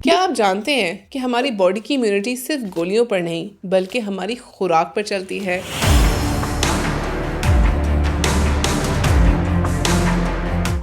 क्या आप जानते हैं कि हमारी बॉडी की इम्यूनिटी सिर्फ गोलियों पर नहीं बल्कि हमारी खुराक पर चलती है।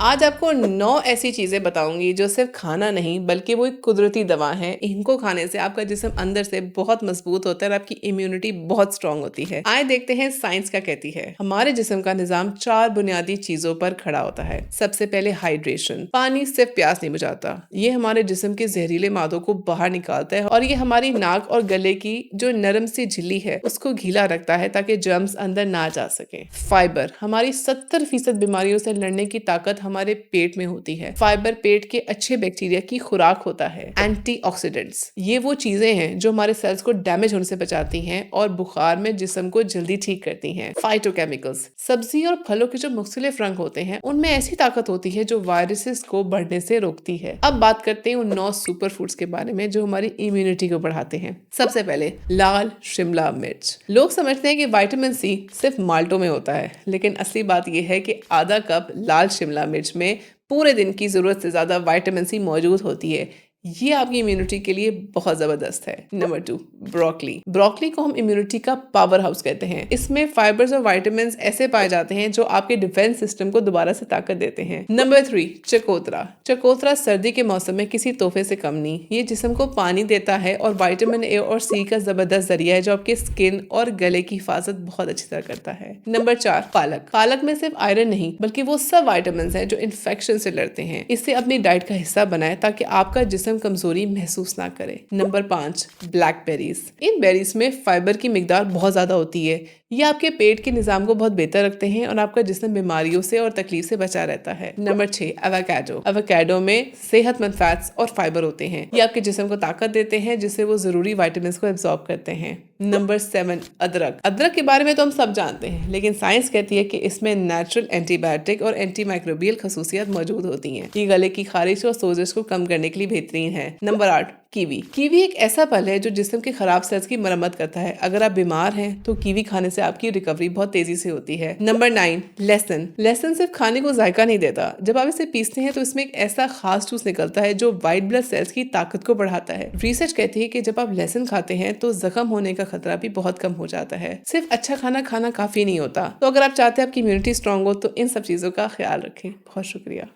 आज आपको 9 ऐसी चीजें बताऊंगी जो सिर्फ खाना नहीं बल्कि वो एक कुदरती दवा है। इनको खाने से आपका जिस्म अंदर से बहुत मजबूत होता है और आपकी इम्यूनिटी बहुत स्ट्रांग होती है। आइए देखते हैं साइंस क्या कहती है। हमारे जिस्म का निजाम 4 बुनियादी चीजों पर खड़ा होता है। सबसे पहले हाइड्रेशन। पानी सिर्फ प्यास नहीं बुझाता, ये हमारे जिस्म के जहरीले मादों को बाहर निकालता है और ये हमारी नाक और गले की जो नरम सी झिल्ली है उसको गीला रखता है ताकि जर्म्स अंदर ना जा सके। फाइबर। हमारी 70% बीमारियों से लड़ने की ताकत हमारे पेट में होती है। फाइबर पेट के अच्छे बैक्टीरिया की खुराक होता है। एंटीऑक्सीडेंट्स, ये वो चीजें हैं जो हमारे सेल्स को डैमेज होने से बचाती हैं और बुखार में जिस्म को जल्दी ठीक करती हैं। फाइटोकेमिकल्स, सब्जी और फलों के जो मुख्तलिफ रंग होते हैं उनमें ऐसी ताकत होती है जो वायरसेस को बढ़ने से रोकती है। अब बात करते हैं उन 9 सुपर फूड्स के बारे में जो हमारी इम्यूनिटी को बढ़ाते हैं। सबसे पहले लाल शिमला मिर्च। लोग समझते हैं कि विटामिन सी सिर्फ माल्टो में होता है, लेकिन असली बात यह है कि आधा कप लाल शिमला मिर्च में पूरे दिन की जरूरत से ज्यादा विटामिन सी मौजूद होती है। ये आपकी इम्यूनिटी के लिए बहुत जबरदस्त है। Number 2, broccoli. ब्रोकली को हम इम्यूनिटी का पावर हाउस कहते हैं। इसमें फाइबर्स और विटामिन ऐसे पाए जाते हैं जो आपके डिफेंस सिस्टम को दोबारा से ताकत देते हैं। नंबर 3, चकोतरा। चकोतरा सर्दी के मौसम में किसी तोहफे से कम नहीं। ये जिस्म को पानी देता है और विटामिन ए और सी का जबरदस्त जरिया है जो आपके स्किन और गले की हिफाजत बहुत अच्छी तरह करता है। नंबर 4, पालक। पालक में सिर्फ आयरन नहीं बल्कि वो सब विटामिन है जो इन्फेक्शन से लड़ते हैं। इसे अपनी डाइट का हिस्सा बनाए ताकि आपका जिस्म कमजोरी महसूस ना करे। Number 5, blackberries. इन बेरीज में फाइबर की मिकदार बहुत ज्यादा होती है। ये आपके पेट के निजाम को बहुत बेहतर रखते हैं और आपका जिस्म बीमारियों से और तकलीफ से बचा रहता है। Number 6, avocado. एवोकाडो में सेहतमंद फैट्स और फाइबर होते हैं। ये आपके जिस्म को ताकत देते हैं जिससे वो जरूरी विटामिन को एब्जॉर्ब करते हैं। नंबर 7, अदरक। अदरक के बारे में तो हम सब जानते हैं, लेकिन साइंस कहती है कि इसमें नेचुरल एंटीबायोटिक और एंटी माइक्रोबियल खसूसियात मौजूद होती हैं। ये गले की खारिश और सोजिश को कम करने के लिए बेहतरीन है। Number 8, kiwi. कीवी एक ऐसा फल है जो जिस्म के खराब सेल्स की मरम्मत करता है। अगर आप बीमार हैं तो कीवी खाने से आपकी रिकवरी बहुत तेजी से होती है। नंबर 9, लहसुन। लहसुन सिर्फ खाने को जायका नहीं देता, जब आप इसे पीसते हैं तो इसमें एक ऐसा खास जूस निकलता है जो व्हाइट ब्लड सेल्स की ताकत को बढ़ाता है। रिसर्च कहती है कि जब आप लहसुन खाते हैं तो जख्म होने का खतरा भी बहुत कम हो जाता है। सिर्फ अच्छा खाना खाना काफी नहीं होता। तो अगर आप चाहते हैं आपकी इम्यूनिटी स्ट्रांग हो तो इन सब चीजों का ख्याल रखें। बहुत शुक्रिया।